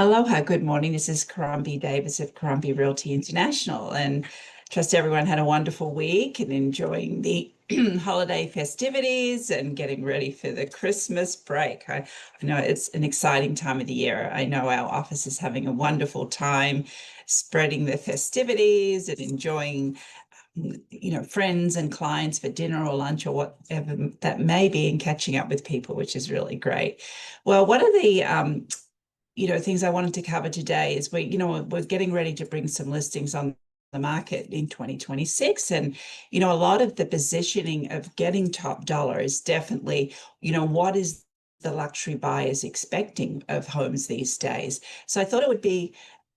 Aloha, good morning. This is Caron Davis of Caron Realty International, and trust everyone had a wonderful week and enjoying the holiday festivities and getting ready for the Christmas break. I know it's an exciting time of the year. I know our office is having a wonderful time spreading the festivities and enjoying friends and clients for dinner or lunch or whatever that may be, and catching up with people, which is really great. Well, one of the things I wanted to cover today is we're getting ready to bring some listings on the market in 2026. And, a lot of the positioning of getting top dollar is definitely, what is the luxury buyers expecting of homes these days? So I thought it would be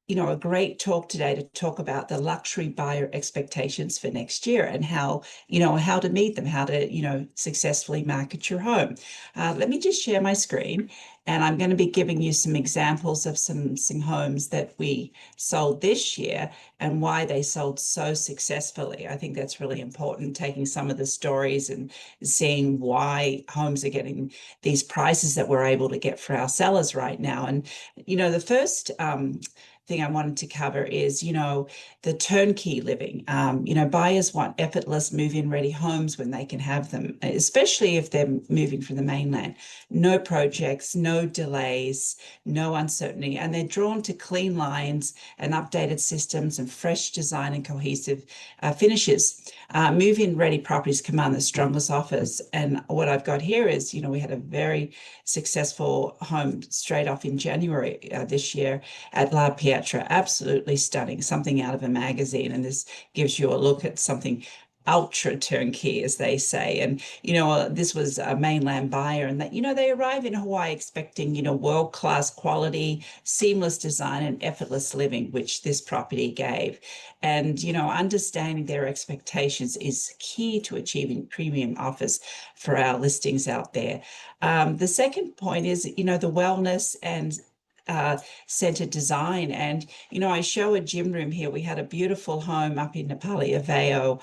a great talk today to talk about the luxury buyer expectations for next year and how to meet them, how to, successfully market your home. Let me just share my screen, and I'm going to be giving you some examples of some homes that we sold this year and why they sold so successfully. I think that's really important, taking some of the stories and seeing why homes are getting these prices that we're able to get for our sellers right now. And, the first thing I wanted to cover is, the turnkey living. Buyers want effortless move-in ready homes when they can have them, especially if they're moving from the mainland. No projects, no delays, no uncertainty, and they're drawn to clean lines and updated systems and fresh design and cohesive finishes. Move-in ready properties command the strongest offers. And what I've got here is, we had a very successful home straight off in January this year at La Pietra. Absolutely stunning, something out of a magazine. And this gives you a look at something ultra turnkey, as they say. And, this was a mainland buyer, and that, they arrive in Hawaii expecting, world-class quality, seamless design, and effortless living, which this property gave. And, understanding their expectations is key to achieving premium offers for our listings out there. The second point is, the wellness and centered design. And, I show a gym room here. We had a beautiful home up in Napali Aveo,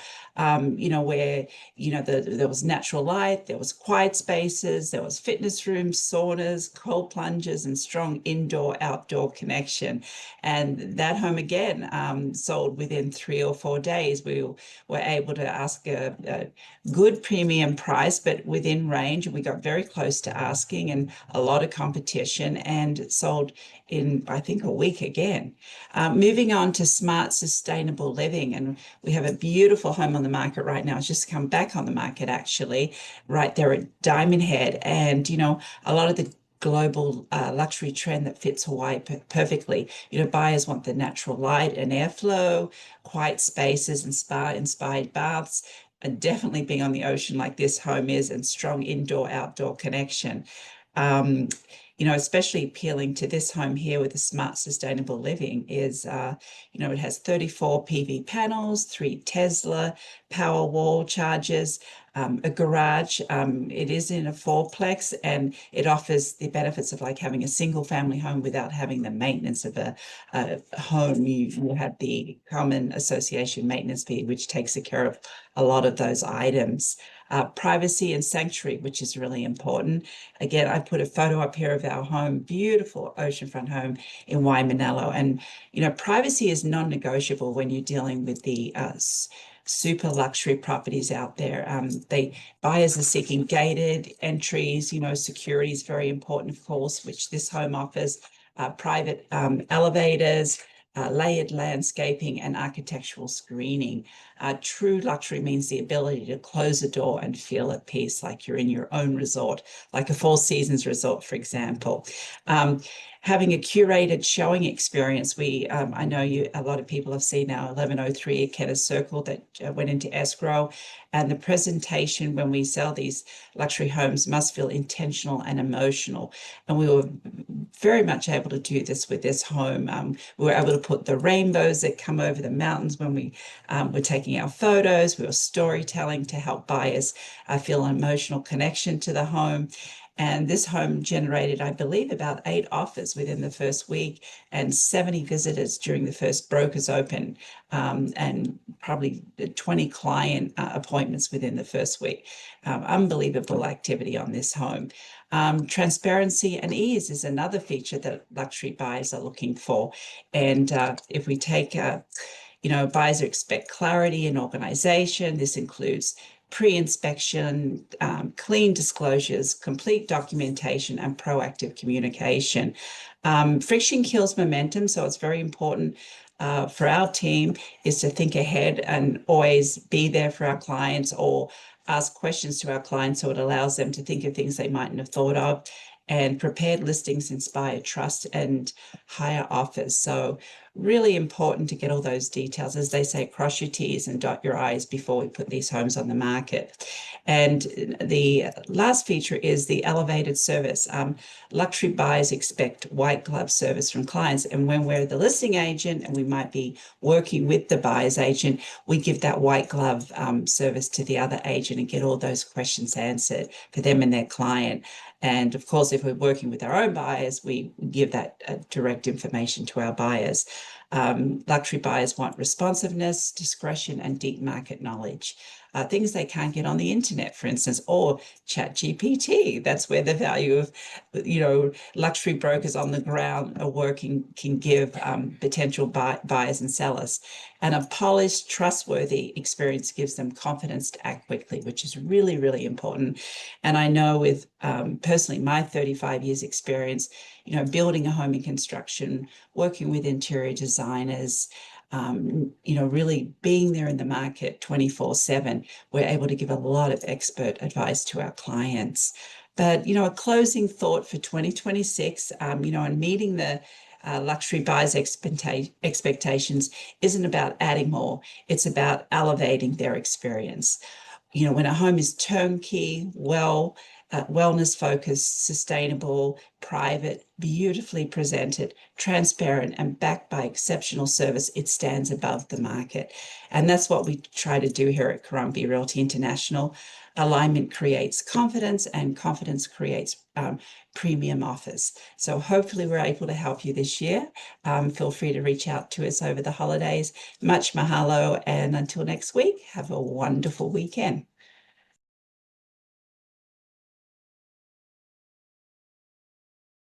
where, there was natural light, there was quiet spaces, there was fitness rooms, saunas, cold plunges, and strong indoor-outdoor connection. And that home, again, sold within 3 or 4 days. We were able to ask a good premium price, but within range. We got very close to asking, and a lot of competition, and sold in, I think, a week again. Moving on to smart, sustainable living. And we have a beautiful home on the market right now. It's just come back on the market, actually, right there at Diamond Head. And, a lot of the global luxury trend that fits Hawaii perfectly. Buyers want the natural light and airflow, quiet spaces, and spa-inspired baths, and definitely being on the ocean like this home is, and strong indoor-outdoor connection. Especially appealing to this home here with the smart sustainable living is, it has 34 PV panels, 3 Tesla power wall chargers, a garage. It is in a fourplex, and it offers the benefits of like having a single family home without having the maintenance of a home. You have the common association maintenance fee, which takes care of a lot of those items. Privacy and sanctuary, which is really important. Again, I put a photo up here of our home, beautiful oceanfront home in Waimanalo. And, privacy is non-negotiable when you're dealing with the super luxury properties out there. Buyers are seeking gated entries. Security is very important, of course, which this home offers. Private elevators, layered landscaping, and architectural screening. True luxury means the ability to close a door and feel at peace, like you're in your own resort, like a Four Seasons resort, for example. Having a curated showing experience. I know a lot of people have seen our 1103 at Kenneth Circle that went into escrow, and the presentation when we sell these luxury homes must feel intentional and emotional. And we were very much able to do this with this home. We were able to put the rainbows that come over the mountains when we were taking our photos. We were storytelling to help buyers feel an emotional connection to the home. And this home generated, I believe, about 8 offers within the first week and 70 visitors during the first brokers open, and probably 20 client appointments within the first week. Unbelievable activity on this home. Transparency and ease is another feature that luxury buyers are looking for. And if we take buyers expect clarity and organization. This includes pre-inspection, clean disclosures, complete documentation, and proactive communication. Friction kills momentum, so it's very important for our team is to think ahead and always be there for our clients or ask questions to our clients so it allows them to think of things they mightn't have thought of. And prepared listings inspire trust and higher offers. So really important to get all those details. As they say, cross your T's and dot your I's before we put these homes on the market. And the last feature is the elevated service. Luxury buyers expect white glove service from clients. And when we're the listing agent and we might be working with the buyer's agent, we give that white glove service to the other agent and get all those questions answered for them and their client. And of course, if we're working with our own buyers, we give that direct information to our buyers. Luxury buyers want responsiveness, discretion, and deep market knowledge. Things they can't get on the internet, for instance, or chat GPT. That's where the value of, luxury brokers on the ground are working can give potential buyers and sellers. And a polished, trustworthy experience gives them confidence to act quickly, which is really, really important. And I know with personally my 35 years experience, building a home in construction, working with interior designers, really being there in the market 24/7, we're able to give a lot of expert advice to our clients. But, a closing thought for 2026, and meeting the luxury buyers' expectations isn't about adding more. It's about elevating their experience. When a home is turnkey, wellness focused, sustainable, private, beautifully presented, transparent, and backed by exceptional service, it stands above the market. And that's what we try to do here at Caron Realty International. Alignment creates confidence, and confidence creates premium offers. So hopefully we're able to help you this year. Feel free to reach out to us over the holidays. Much mahalo, and until next week, have a wonderful weekend.